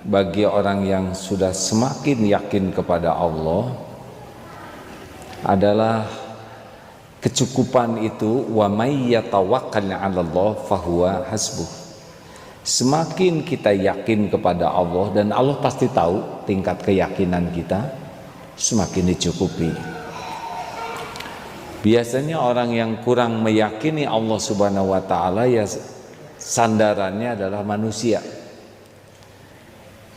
bagi orang yang sudah semakin yakin kepada Allah adalah kecukupan itu, wa may yatawakkal 'ala Allah fahuwa hasbuh. Semakin kita yakin kepada Allah, dan Allah pasti tahu tingkat keyakinan kita, semakin dicukupi. Biasanya orang yang kurang meyakini Allah Subhanahu wa taala, ya sandarannya adalah manusia.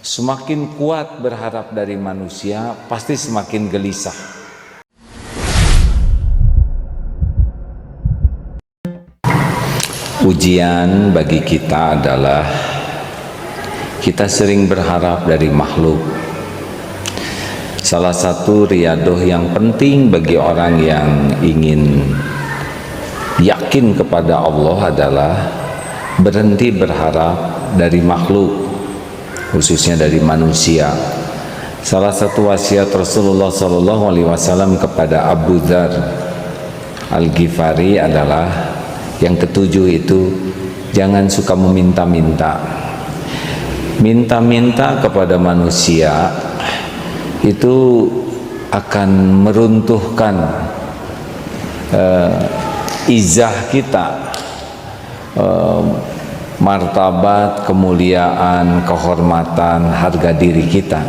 Semakin kuat berharap dari manusia, pasti semakin gelisah. Ujian bagi kita adalah kita sering berharap dari makhluk. Salah satu riadoh yang penting bagi orang yang ingin yakin kepada Allah adalah berhenti berharap dari makhluk, khususnya dari manusia. Salah satu wasiat Rasulullah SAW kepada Abu Dzar Al-Ghifari adalah yang ketujuh itu, jangan suka meminta-minta. Minta-minta kepada manusia itu akan meruntuhkan izah kita, martabat, kemuliaan, kehormatan, harga diri kita.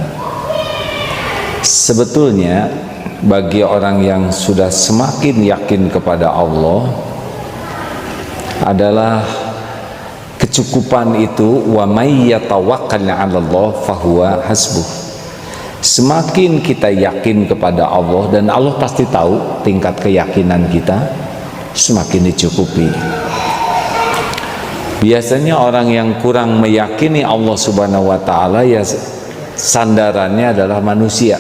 Sebetulnya bagi orang yang sudah semakin yakin kepada Allah adalah kecukupan itu, wa may yatawakkal 'ala Allah fahuwa hasbuh. Semakin kita yakin kepada Allah, dan Allah pasti tahu tingkat keyakinan kita, semakin dicukupi. Biasanya orang yang kurang meyakini Allah Subhanahu wa taala, ya sandarannya adalah manusia.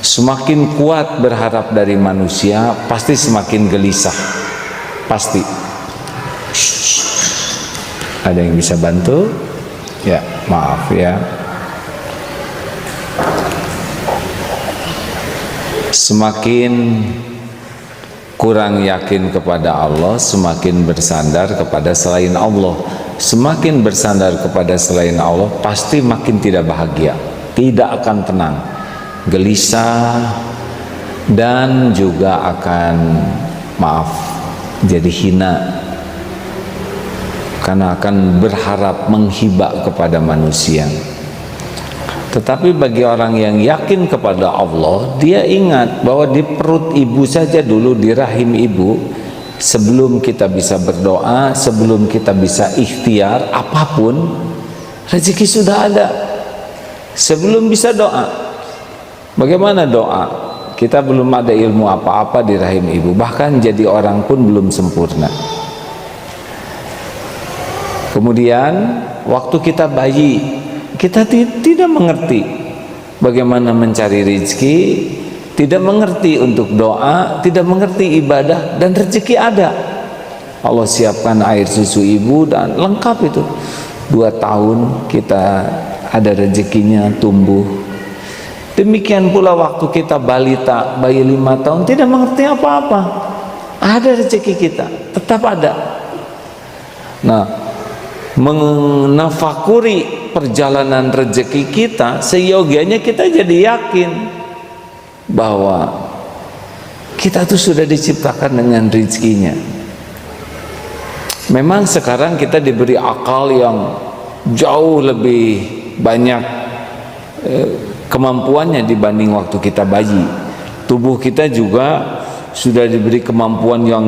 Semakin kuat berharap dari manusia, pasti semakin gelisah. Pasti. Ada yang bisa bantu? Ya, maaf ya. Semakin kurang yakin kepada Allah, semakin bersandar kepada selain Allah. Semakin bersandar kepada selain Allah, pasti makin tidak bahagia, tidak akan tenang, gelisah, dan juga akan, maaf, jadi hina, karena akan berharap menghibah kepada manusia. Tetapi bagi orang yang yakin kepada Allah, dia ingat bahwa di perut ibu saja dulu, di rahim ibu, sebelum kita bisa berdoa, sebelum kita bisa ikhtiar apapun, rezeki sudah ada. Sebelum bisa doa, bagaimana doa? Kita belum ada ilmu apa-apa di rahim ibu, bahkan jadi orang pun belum sempurna. Kemudian waktu kita bayi, kita tidak mengerti bagaimana mencari rezeki, tidak mengerti untuk doa, tidak mengerti ibadah, dan rezeki ada. Allah siapkan air susu ibu dan lengkap itu. 2 tahun kita ada rezekinya tumbuh. Demikian pula waktu kita balita, bayi 5 tahun, tidak mengerti apa-apa, ada rezeki kita, tetap ada. Nah, menafakuri perjalanan rezeki kita, seyogianya kita jadi yakin bahwa kita tuh sudah diciptakan dengan rezekinya. Memang sekarang kita diberi akal yang jauh lebih banyak kemampuannya dibanding waktu kita bayi. Tubuh kita juga sudah diberi kemampuan yang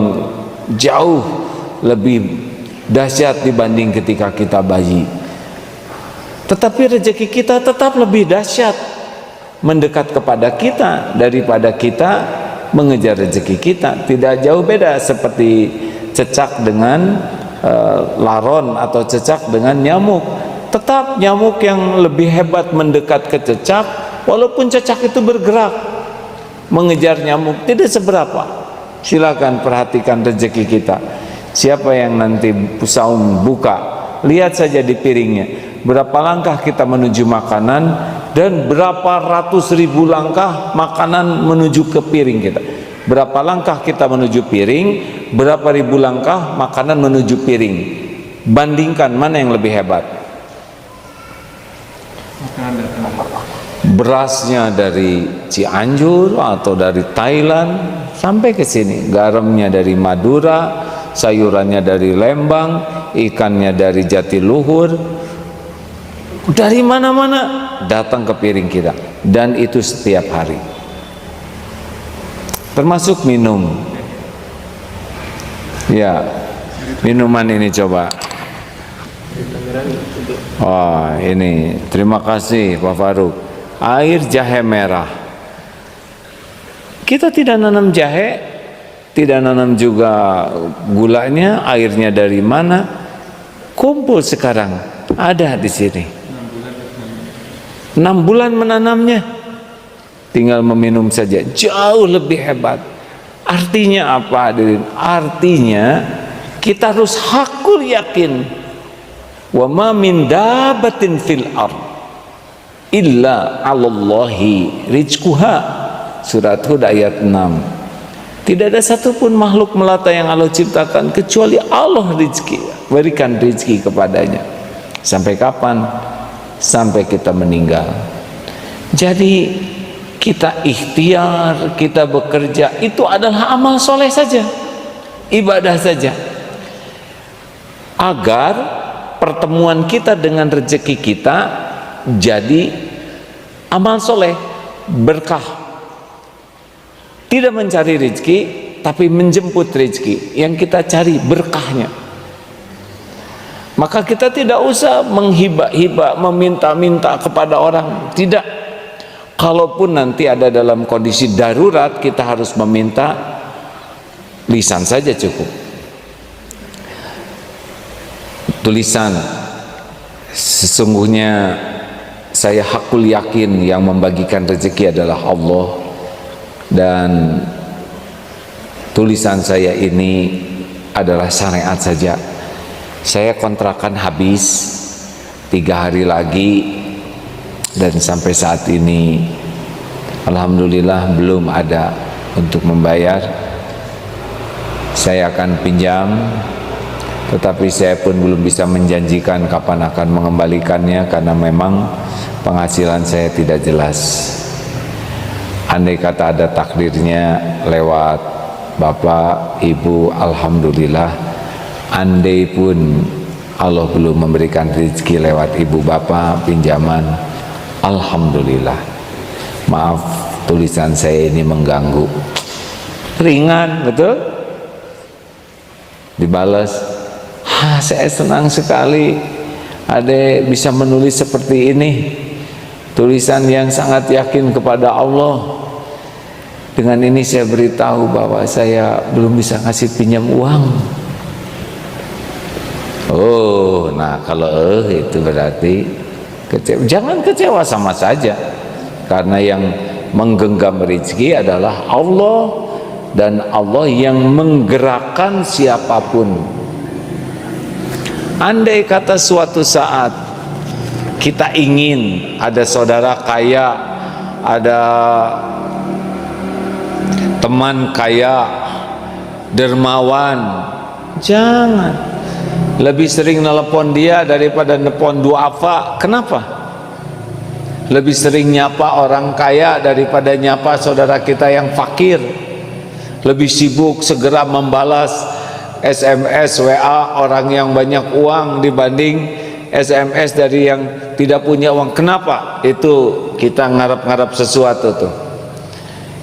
jauh lebih dahsyat dibanding ketika kita bayi. Tetapi rezeki kita tetap lebih dahsyat, mendekat kepada kita daripada kita mengejar rezeki kita. Tidak jauh beda seperti cecak dengan laron atau cecak dengan nyamuk. Tetap nyamuk yang lebih hebat mendekat ke cecak, walaupun cecak itu bergerak mengejar nyamuk, tidak seberapa. Silakan perhatikan rezeki kita. Siapa yang nanti saum buka, lihat saja di piringnya, berapa langkah kita menuju makanan, dan berapa ratus ribu langkah makanan menuju ke piring kita. Berapa langkah kita menuju piring, berapa ribu langkah makanan menuju piring. Bandingkan mana yang lebih hebat. Berasnya dari Cianjur atau dari Thailand sampai ke sini, garamnya dari Madura, sayurannya dari Lembang, ikannya dari Jatiluhur, dari mana-mana datang ke piring kita, dan itu setiap hari. Termasuk minum. Ya, minuman ini coba. Oh, ini terima kasih Pak Faruk. Air jahe merah. Kita tidak nanam jahe, tidak nanam juga gulanya, airnya dari mana? Kumpul sekarang, ada di sini. 6 bulan menanamnya, tinggal meminum saja, jauh lebih hebat. Artinya apa, hadirin? Artinya kita harus hakul yakin, wa ma min dabatin fil ard illa 'alallahi rizquha. Surat Hud ayat 6. Tidak ada satupun makhluk melata yang Allah ciptakan kecuali Allah berikan rezeki kepadanya. Sampai kapan? Sampai kita meninggal. Jadi kita ikhtiar, kita bekerja, itu adalah amal soleh saja, ibadah saja, agar pertemuan kita dengan rezeki kita jadi amal soleh, berkah. Tidak mencari rezeki, tapi menjemput rezeki yang kita cari berkahnya. Maka kita tidak usah menghibah-hibah, meminta-minta kepada orang, tidak. Kalaupun nanti ada dalam kondisi darurat, kita harus meminta, lisan saja cukup. Tulisan, sesungguhnya saya hakul yakin yang membagikan rezeki adalah Allah, dan tulisan saya ini adalah syariat saja. Saya kontrakan habis 3 hari lagi, dan sampai saat ini alhamdulillah belum ada untuk membayar. Saya akan pinjam, tetapi saya pun belum bisa menjanjikan kapan akan mengembalikannya, karena memang penghasilan saya tidak jelas. Andai kata ada takdirnya lewat Bapak, Ibu, alhamdulillah. Andai pun Allah belum memberikan rezeki lewat Ibu Bapak pinjaman, alhamdulillah. Maaf, tulisan saya ini mengganggu. Ringan, betul? Dibalas, saya senang sekali Ade bisa menulis seperti ini, tulisan yang sangat yakin kepada Allah. Dengan ini saya beritahu bahwa saya belum bisa ngasih pinjam uang. Oh, nah kalau itu berarti kecewa. Jangan kecewa, sama saja, karena yang menggenggam rezeki adalah Allah, dan Allah yang menggerakkan siapapun. Andai kata suatu saat kita ingin ada saudara kaya, ada teman kaya, dermawan, jangan. Lebih sering nelpon dia daripada nelpon duafa. Kenapa? Lebih sering nyapa orang kaya daripada nyapa saudara kita yang fakir. Lebih sibuk segera membalas SMS, WA orang yang banyak uang dibanding SMS dari yang tidak punya uang. Kenapa? Itu kita ngarap-ngarap sesuatu tuh.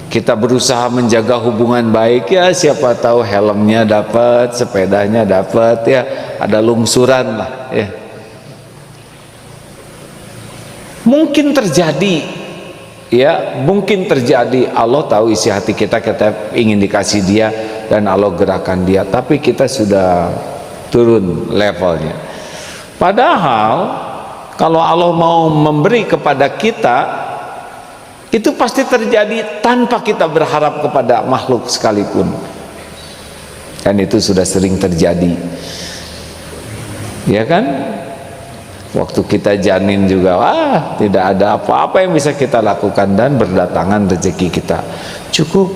Kita berusaha menjaga hubungan baik, ya siapa tahu helmnya dapat, sepedanya dapat, ya ada lungsuran lah, ya. Mungkin terjadi, ya mungkin terjadi. Allah tahu isi hati kita, kita ingin dikasih dia, dan Allah gerakan dia, tapi kita sudah turun levelnya. Padahal kalau Allah mau memberi kepada kita, itu pasti terjadi tanpa kita berharap kepada makhluk sekalipun, dan itu sudah sering terjadi, ya kan? Waktu kita janin juga, tidak ada apa-apa yang bisa kita lakukan, dan berdatangan rezeki kita cukup.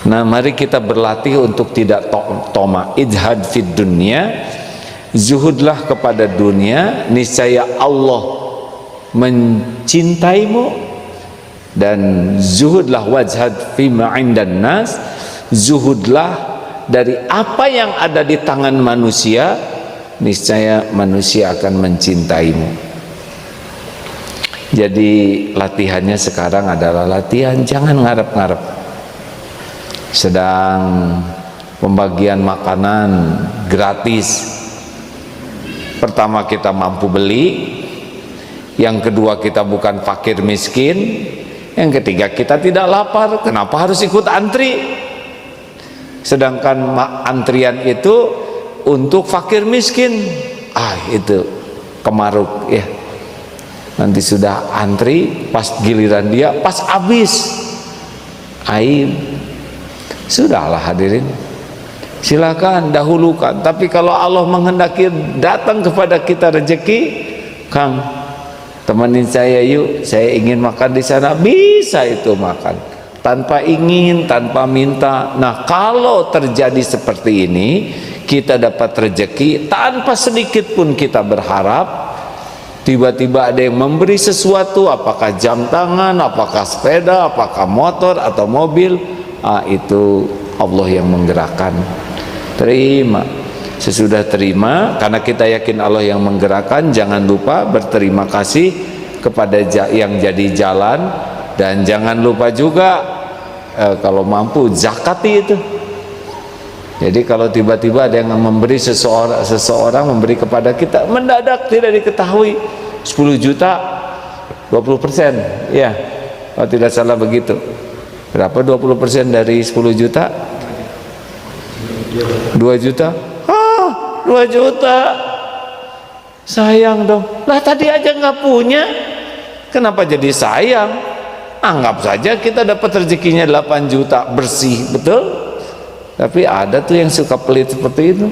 Nah, mari kita berlatih untuk tidak toma, ijhad fid dunya, zuhudlah kepada dunia, niscaya Allah mencintaimu, dan zuhudlah wajhad fima indan nas, zuhudlah dari apa yang ada di tangan manusia, niscaya manusia akan mencintaimu. Jadi latihannya sekarang adalah latihan jangan ngarep-ngarep. Sedang pembagian makanan gratis, pertama kita mampu beli, yang kedua kita bukan fakir miskin, yang ketiga kita tidak lapar, kenapa harus ikut antri? Sedangkan antrian itu untuk fakir miskin, itu kemaruk ya. Nanti sudah antri, pas giliran dia, pas habis, aib. Sudahlah hadirin, silakan dahulukan. Tapi kalau Allah menghendaki datang kepada kita rezeki, Kang, temenin saya yuk, saya ingin makan di sana, bisa itu makan. Tanpa ingin, tanpa minta. Nah, kalau terjadi seperti ini, kita dapat rezeki tanpa sedikit pun kita berharap. Tiba-tiba ada yang memberi sesuatu, apakah jam tangan, apakah sepeda, apakah motor atau mobil, itu Allah yang menggerakkan. Terima. Sesudah terima, karena kita yakin Allah yang menggerakkan, jangan lupa berterima kasih kepada yang jadi jalan, dan jangan lupa juga kalau mampu zakati itu. Jadi kalau tiba-tiba ada yang memberi, seseorang memberi kepada kita mendadak tidak diketahui 10 juta 20%, ya kalau tidak salah begitu. Berapa 20% dari 10 juta? 2 juta. 2 juta, sayang dong. Lah tadi aja nggak punya, kenapa jadi sayang? Anggap saja kita dapat rezekinya 8 juta bersih, betul? Tapi ada tuh yang suka pelit seperti itu.